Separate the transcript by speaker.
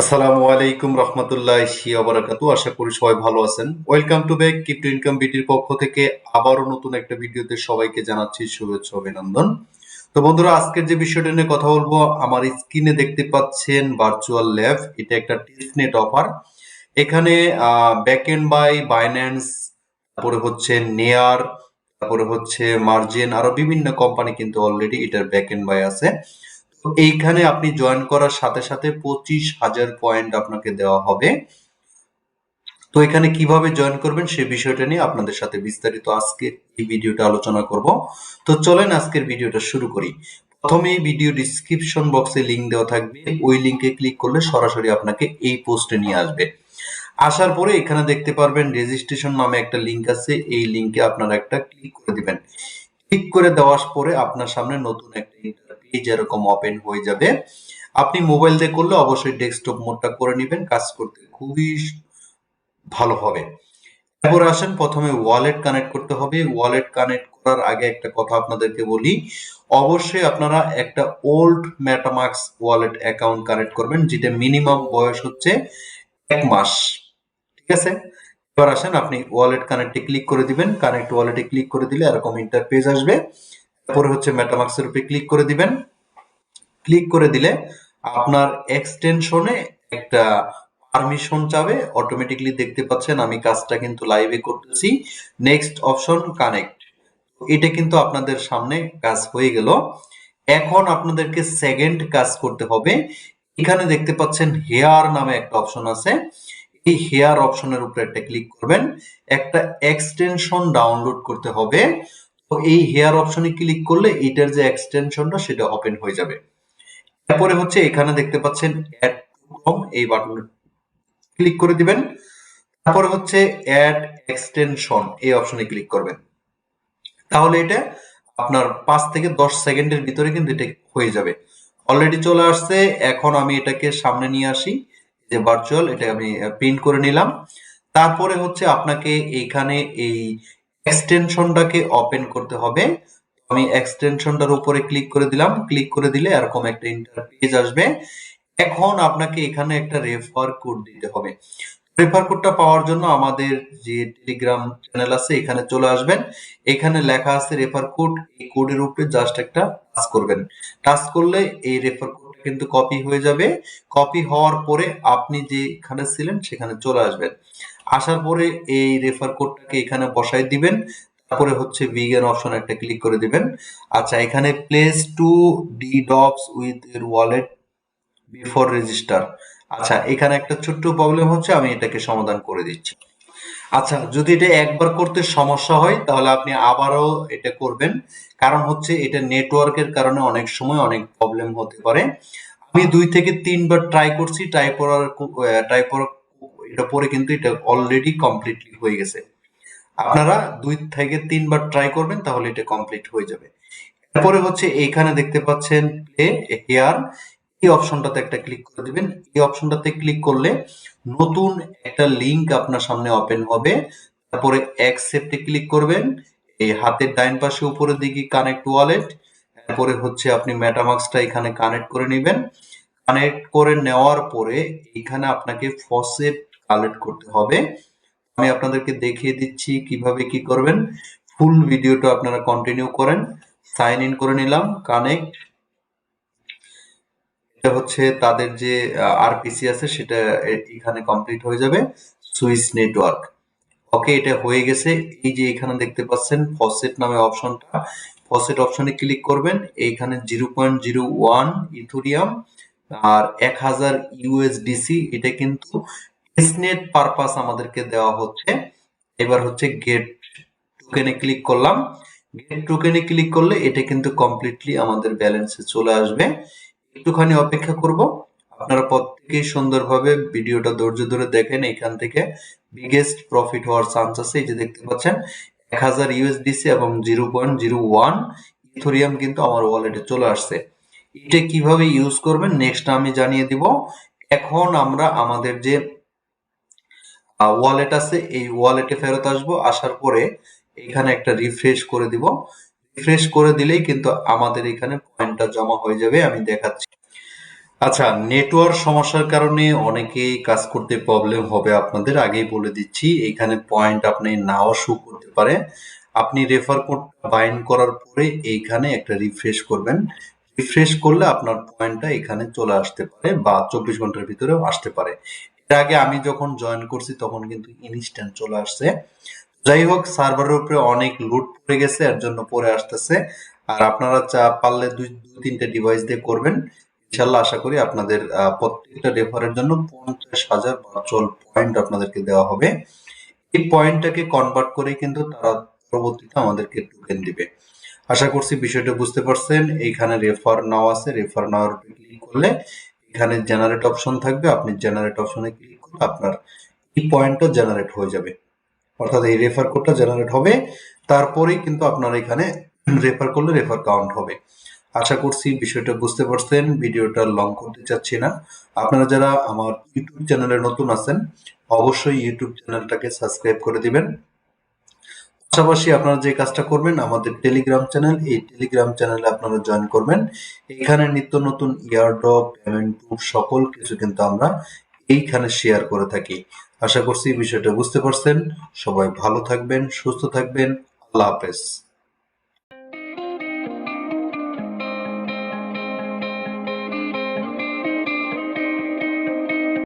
Speaker 1: আসসালামু আলাইকুম রহমতুল্লাহি ওয়া বারাকাতুহু। আশা করি সবাই ভালো আছেন। Welcome to back crypto income বিটির পক্ষ থেকে আবারও নতুন একটা ভিডিওতে সবাইকে জানাচ্ছি শুভেচ্ছা অভিনন্দন। তো বন্ধুরা, আজকের যে বিষয়টা নিয়ে কথা বলবো, আমার স্ক্রিনে দেখতে পাচ্ছেন ভার্চুয়াল ল্যাব। এটা একটা টেস্টনেট অফার। এখানে ব্যাকএন্ড বাই বাইন্যান্স, তারপরে হচ্ছে নেয়ার, তারপরে হচ্ছে মার্জিন, আরো বিভিন্ন কোম্পানি কিন্তু অলরেডি এটার ব্যাকএন্ড বাই আছে। এইখানে আপনি জয়েন করার সাথে সাথে 25,000 পয়েন্ট আপনাকে দেওয়া হবে। তো এখানে কিভাবে জয়েন করবেন সে বিষয়টা নিয়ে আপনাদের সাথে বিস্তারিত আজকে এই ভিডিওটা আলোচনা করব। তো চলেন আজকের ভিডিওটা শুরু করি। প্রথমেই ভিডিও ডিসক্রিপশন বক্সে লিংক দেওয়া থাকবে, ওই লিংকে ক্লিক করলে সরাসরি আপনাকে এই পোস্টে নিয়ে আসবে। আসার পরে এখানে দেখতে পারবেন রেজিস্ট্রেশন নামে একটা লিংক আছে, এই লিংকে আপনারা একটা ক্লিক করে দিবেন। ক্লিক করে দেওয়ার পরে আপনার সামনে নতুন একটা ইন্টারপেজ এরকম ওপেন হয়ে যাবে। আপনি মোবাইল দিয়ে করলে অবশ্যই ডেস্কটপ মোডটা করে নেবেন, কাজ করতে খুবই ভালো হবে। এরপর আসেন, প্রথমে ওয়ালেট কানেক্ট করতে হবে। ওয়ালেট কানেক্ট করার আগে একটা কথা আপনাদেরকে বলি, অবশ্যই আপনারা একটা old MetaMask wallet account connect করবেন, যেটা মিনিমাম বয়স হচ্ছে 1 মাস। ঠিক আছে? এবার আসেন, আপনি ওয়ালেট কানেক্টে ক্লিক করে দিবেন। কানেক্ট ওয়ালেটে ক্লিক করে দিলে এরকম ইন্টারপেজ আসবে। তারপরে হচ্ছে মেটামাস্কের উপরে ক্লিক করে দিবেন। ক্লিক করে দিলে আপনার এক্সটেনশনে একটা পারমিশন চাবে, অটোমেটিকলি দেখতে পাচ্ছেন আমি কাজটা কিন্তু লাইভে করতেছি। নেক্সট অপশন কানেক্ট, এটা কিন্তু আপনাদের সামনে কাজ হয়ে গেল। এখন আপনাদেরকে সেকেন্ড কাজ করতে হবে। এখানে দেখতে পাচ্ছেন হেয়ার নামে একটা অপশন আছে, এই হেয়ার অপশনের উপরে একটা ক্লিক করবেন। একটা এক্সটেনশন ডাউনলোড করতে হবে। তো এই হেয়ার অপশনে ক্লিক করলে এটার যে এক্সটেনশনটা সেটা ওপেন হয়ে যাবে। তারপরে হচ্ছে এখানে দেখতে পাচ্ছেন অ্যাড টু ক্রোম, এই বাটনে ক্লিক করে দিবেন। তারপরে হচ্ছে অ্যাড এক্সটেনশন, এই অপশনে ক্লিক করবেন। তাহলে এটা আপনার 5 থেকে 10 সেকেন্ডের ভিতরে কিন্তু এটা হয়ে যাবে। অলরেডি চলে আসছে। এখন আমি এটাকে সামনে নিয়ে আসি, যে ভার্চুয়াল, এটা আমি প্রিন্ট করে নিলাম। তারপরে হচ্ছে আপনাকে এখানে এই এক্সটেনশনটাকে ওপেন করতে হবে। আমি এক্সটেনশনটার উপরে ক্লিক করে দিলাম। ক্লিক করে দিলে এরকম একটা ইন্টারপেজ আসবে। এখন আপনাকে এখানে একটা রেফার কোড দিতে হবে। রেফার কোডটা পাওয়ার জন্য আমাদের যে টেলিগ্রাম চ্যানেল আছে এখানে চলে আসবেন। এখানে লেখা আছে রেফার কোড, এই কোডের উপরে জাস্ট একটা টাচ করবেন। টাচ করলে এই রেফার কোডটা কিন্তু কপি হয়ে যাবে। কপি হওয়ার পরে আপনি যেখানে ছিলেন সেখানে চলে আসবেন। আসার পরে এই রেফার কোডটাকে এখানে বসাই দিবেন। তারপরে হচ্ছে বিগিন অপশন একটা ক্লিক করে দিবেন। আচ্ছা, এখানে প্লেস টু ডিডপস উইথ এর ওয়ালেট বিফোর রেজিস্টার। আচ্ছা, এখানে একটা ছোট্ট প্রবলেম হচ্ছে, আমি এটাকে সমাধান করে দিচ্ছি। আচ্ছা, যদি এটা একবার করতে সমস্যা হয় তাহলে আপনি আবারও এটা করবেন, কারণ হচ্ছে এটা নেটওয়ার্কের কারণে অনেক সময় অনেক প্রবলেম হতে পারে। আমি 2 থেকে 3 বার ট্রাই করছি, এটা পরে কিন্তু এটা অলরেডি কমপ্লিটলি হয়ে গেছে। আপনারা 2 থেকে 3 বার ট্রাই করবেন, তাহলে এটা কমপ্লিট হয়ে যাবে। এরপরে হচ্ছে এইখানে দেখতে পাচ্ছেন প্লে হেয়ার, এই অপশনটাতে একটা ক্লিক করে দিবেন। এই অপশনটাতে ক্লিক করলে নতুন একটা লিংক আপনার সামনে ওপেন হবে। তারপরে অ্যাকসেপ্টে ক্লিক করবেন। এই হাতের ডাইন পাশে উপরের দিকে কানেক্ট ওয়ালেট, তারপরে হচ্ছে আপনি মেটামাস্কটা এখানে কানেক্ট করে নেবেন। কানেক্ট করে নেওয়ার পরে এখানে আপনাকে ফসেট কালেক্ট করতে হবে। আমি আপনাদেরকে দেখিয়ে দিচ্ছি কিভাবে কি করবেন। ফুল ভিডিওটা আপনারা কন্টিনিউ করেন। সাইন ইন করে নিলাম, কানেক্ট। এটা হচ্ছে তাদের যে আরপিসি আছে সেটা এখানে কমপ্লিট হয়ে যাবে। সুইস নেটওয়ার্ক, ওকে, এটা হয়ে গেছে। এই যে এখানে দেখতে পাচ্ছেন ফসেট নামে অপশনটা, ফসেট অপশনে ক্লিক করবেন। এইখানে 0.01 ইথেরিয়াম আর 1000 ইউএসডিসি, এটা কিন্তু টেস্টনেট পারপাস আমাদেরকে দেওয়া হচ্ছে। এবার হচ্ছে গেট টোকেনে ক্লিক করলাম। গেট টোকেনে ক্লিক করলে এটা কিন্তু কমপ্লিটলি আমাদের ব্যালেন্সে চলে আসবে। একটুখানি অপেক্ষা করব। আপনারা প্রত্যেকেই সুন্দরভাবে ভিডিওটা ধৈর্য ধরে দেখেন। এখান থেকে বিগেস্ট প্রফিট হওয়ার চান্স আছে। এই যে দেখতে পাচ্ছেন 1000 ইউএসডিসি এবং 0.01 ইথেরিয়াম কিন্তু আমার ওয়ালেটে চলে আসছে। এটা কিভাবে ইউজ করবেন নেক্সট আমি জানিয়ে দিব। এখন আমরা আমাদের যে ওয়ালেট আছে এই ওয়ালেটে ফেরত আসবো। আসার পরে এখানে একটা রিফ্রেশ করে দিব। রিফ্রেশ করে দিলেই কিন্তু আমাদের এখানে পয়েন্টটা জমা হয়ে যাবে। আমি দেখাচ্ছি। আচ্ছা, নেটওয়ার্ক সমস্যার কারণে অনেকেই কাজ করতে প্রবলেম হবে আপনাদের, আগেই বলে দিচ্ছি। এখানে পয়েন্ট আপনি নাও শো করতে পারে। আপনি রেফার কোড বাইন্ড করার পরে এইখানে একটা রিফ্রেশ করবেন। রিফ্রেশ করলে আপনার পয়েন্টটা এখানে চলে আসতে পারে বা 24 ঘন্টার ভিতরেও আসতে পারে। এর আগে আমি যখন জয়েন করছি তখন কিন্তু ইনস্ট্যান্ট চলে আসছে। যাই হোক, সার্ভারের উপরে অনেক লোড পড়ে গেছে, এর জন্য পরে আসতেছে। আর আপনারা পারলে দুই তিনটে ডিভাইস দিয়ে করবেন। ইনশাল্লাহ আশা করি আপনাদের প্রত্যেকটা রেফারের জন্য 50,000 ভার্চুয়াল পয়েন্ট আপনাদেরকে দেওয়া হবে। এই পয়েন্টটাকে কনভার্ট করে কিন্তু তারা পরবর্তীতে আমাদেরকে টোকেন দিবে। আশা করছি বিষয়টা বুঝতে পারছেন। এইখানে রেফার নাও আছে, রেফার নাওয়ার উপরে ক্লিক করলে এখানে জেনারেট অপশন থাকবে। আপনি জেনারেট অপশনে ক্লিক করলে আপনার এই পয়েন্টটা জেনারেট হয়ে যাবে, অর্থাৎ এই রেফার কোডটা জেনারেট হবে। তারপরেই কিন্তু আপনার এখানে রেফার করলে রেফার কাউন্ট হবে। আশা করছি বিষয়টা বুঝতে পারছেন। ভিডিওটা লং করতে চাচ্ছি না। আপনারা যারা আমার ইউটিউব চ্যানেলে নতুন আছেন অবশ্যই ইউটিউব চ্যানেলটাকে সাবস্ক্রাইব করে দিবেন। পাশাপাশি আপনারা যে কাজটা করবেন, আমাদের টেলিগ্রাম চ্যানেল, এই টেলিগ্রাম চ্যানেলে আপনারা জয়েন করবেন। এখানে নিত্য নতুন এয়ারড্রপ, পেমেন্ট প্রুফ সকল কিছু কিন্তু আমরা এইখানে শেয়ার করে থাকি। আশা করছি বিষয়টা বুঝতে পারছেন। সবাই ভালো থাকবেন, সুস্থ থাকবেন। আল্লাহ হাফেজ।